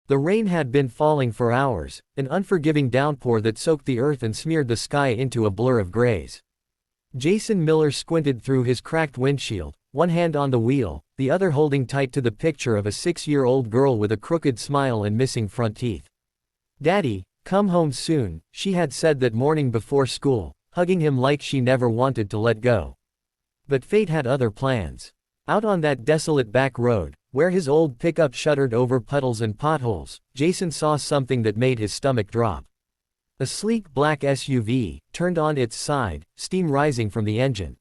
The rain had been falling for hours, an unforgiving downpour that soaked the earth and smeared the sky into a blur of grays. Jason Miller squinted through his cracked windshield, one hand on the wheel, the other holding tight to the picture of a 6-year-old girl with a crooked smile and missing front teeth. "Daddy, come home soon," she had said that morning before school, hugging him like she never wanted to let go. But fate had other plans. Out on that desolate back road, where his old pickup shuddered over puddles and potholes, Jason saw something that made his stomach drop. A sleek black SUV, turned on its side, steam rising from the engine.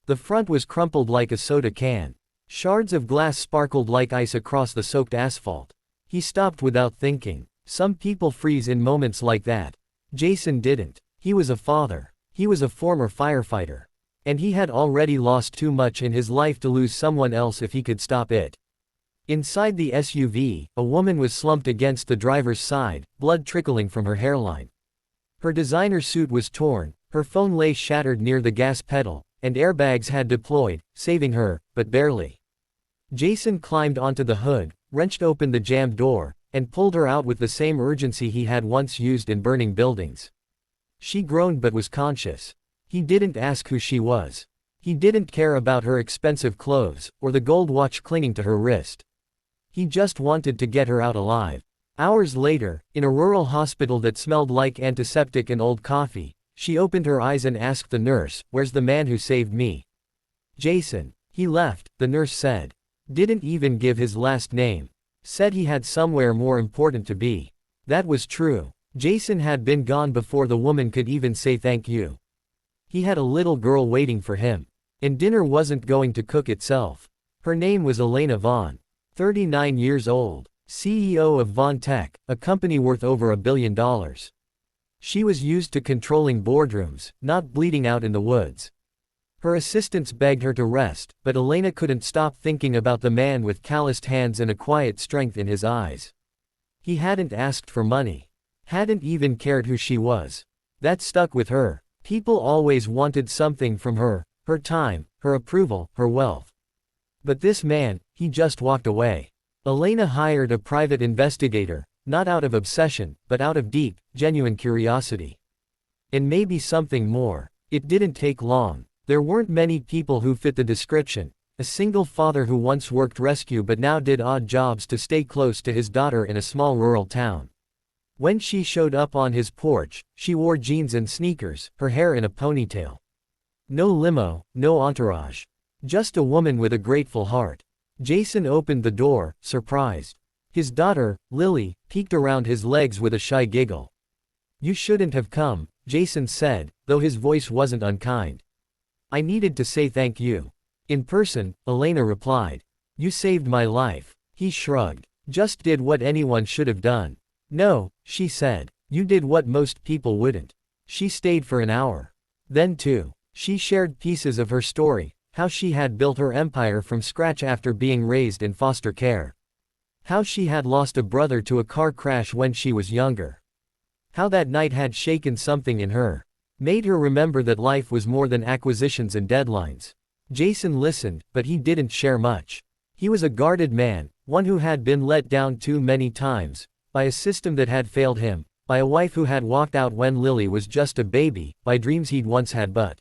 The front was crumpled like a soda can. Shards of glass sparkled like ice across the soaked asphalt. He stopped without thinking. Some people freeze in moments like that. Jason didn't. He was a father. He was a former firefighter. And he had already lost too much in his life to lose someone else if he could stop it. Inside the SUV, a woman was slumped against the driver's side, blood trickling from her hairline. Her designer suit was torn, her phone lay shattered near the gas pedal, and airbags had deployed, saving her, but barely. Jason climbed onto the hood, wrenched open the jammed door, and pulled her out with the same urgency he had once used in burning buildings. She groaned but was conscious. He didn't ask who she was. He didn't care about her expensive clothes, or the gold watch clinging to her wrist. He just wanted to get her out alive. Hours later, in a rural hospital that smelled like antiseptic and old coffee, she opened her eyes and asked the nurse, "Where's the man who saved me?" "Jason. He left," the nurse said. Didn't even give his last name. Said he had somewhere more important to be. That was true. Jason had been gone before the woman could even say thank you. He had a little girl waiting for him. And dinner wasn't going to cook itself. Her name was Elena Vaughn. 39 years old. CEO of Vaughn Tech, a company worth over $1 billion. She was used to controlling boardrooms, not bleeding out in the woods. Her assistants begged her to rest, but Elena couldn't stop thinking about the man with calloused hands and a quiet strength in his eyes. He hadn't asked for money. Hadn't even cared who she was. That stuck with her. People always wanted something from her, her time, her approval, her wealth. But this man, he just walked away. Elena hired a private investigator, not out of obsession, but out of deep, genuine curiosity. And maybe something more. It didn't take long. There weren't many people who fit the description. A single father who once worked rescue but now did odd jobs to stay close to his daughter in a small rural town. When she showed up on his porch, she wore jeans and sneakers, her hair in a ponytail. No limo, no entourage. Just a woman with a grateful heart. Jason opened the door, surprised. His daughter, Lily, peeked around his legs with a shy giggle. "You shouldn't have come," Jason said, though his voice wasn't unkind. "I needed to say thank you." "In person," Elena replied. "You saved my life." He shrugged. "Just did what anyone should have done." "No," she said. "You did what most people wouldn't." She stayed for an hour. Then too. She shared pieces of her story, how she had built her empire from scratch after being raised in foster care. How she had lost a brother to a car crash when she was younger. How that night had shaken something in her. Made her remember that life was more than acquisitions and deadlines. Jason listened, but he didn't share much. He was a guarded man, one who had been let down too many times, by a system that had failed him, by a wife who had walked out when Lily was just a baby, by dreams he'd once had but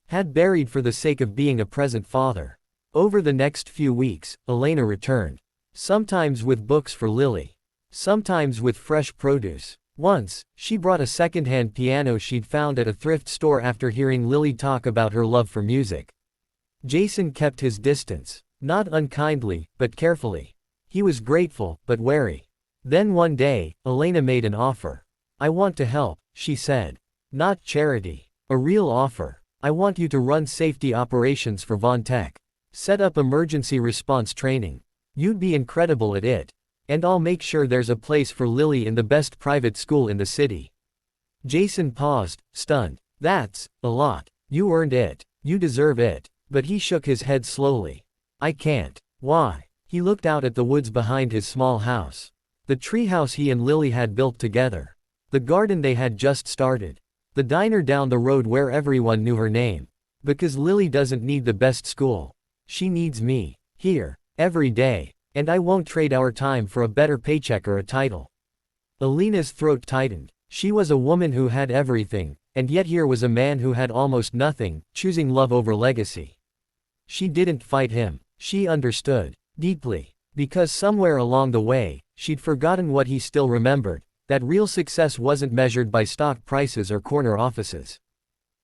had buried for the sake of being a present father. Over the next few weeks, Elena returned. Sometimes with books for Lily. Sometimes with fresh produce. Once, she brought a second-hand piano she'd found at a thrift store after hearing Lily talk about her love for music. Jason kept his distance. Not unkindly, but carefully. He was grateful, but wary. Then one day, Elena made an offer. "I want to help," she said. "Not charity. A real offer. I want you to run safety operations for Vaughn Tech. Set up emergency response training. You'd be incredible at it. And I'll make sure there's a place for Lily in the best private school in the city." Jason paused, stunned. "That's a lot. You earned it. You deserve it." But he shook his head slowly. "I can't." "Why?" He looked out at the woods behind his small house. The treehouse he and Lily had built together. The garden they had just started. The diner down the road where everyone knew her name. "Because Lily doesn't need the best school. She needs me. Here. Every day." And I won't trade our time for a better paycheck or a title. Elena's throat tightened. She was a woman who had everything, and yet here was a man who had almost nothing, choosing love over legacy. She didn't fight him. She understood. Deeply. Because somewhere along the way, she'd forgotten what he still remembered, that real success wasn't measured by stock prices or corner offices.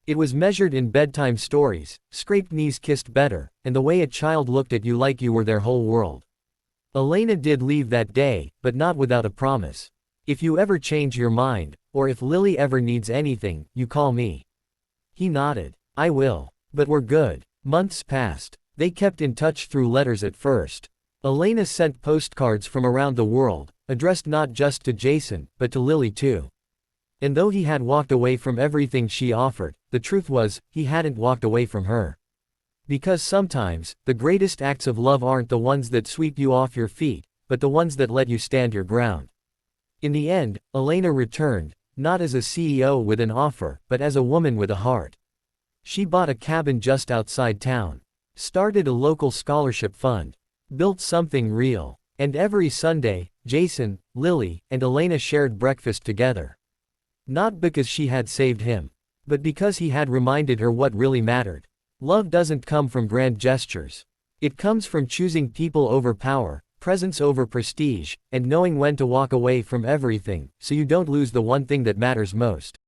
It was measured in bedtime stories, scraped knees kissed better, and the way a child looked at you like you were their whole world. Elena did leave that day, but not without a promise. If you ever change your mind, or if Lily ever needs anything, you call me. He nodded. I will. But we're good. Months passed. They kept in touch through letters at first. Elena sent postcards from around the world, addressed not just to Jason, but to Lily too. And though he had walked away from everything she offered, the truth was, he hadn't walked away from her. Because sometimes, the greatest acts of love aren't the ones that sweep you off your feet, but the ones that let you stand your ground. In the end, Elena returned, not as a CEO with an offer, but as a woman with a heart. She bought a cabin just outside town. Started a local scholarship fund. Built something real. And every Sunday, Jason, Lily, and Elena shared breakfast together. Not because she had saved him, but because he had reminded her what really mattered. Love doesn't come from grand gestures. It comes from choosing people over power, presence over prestige, and knowing when to walk away from everything, so you don't lose the one thing that matters most.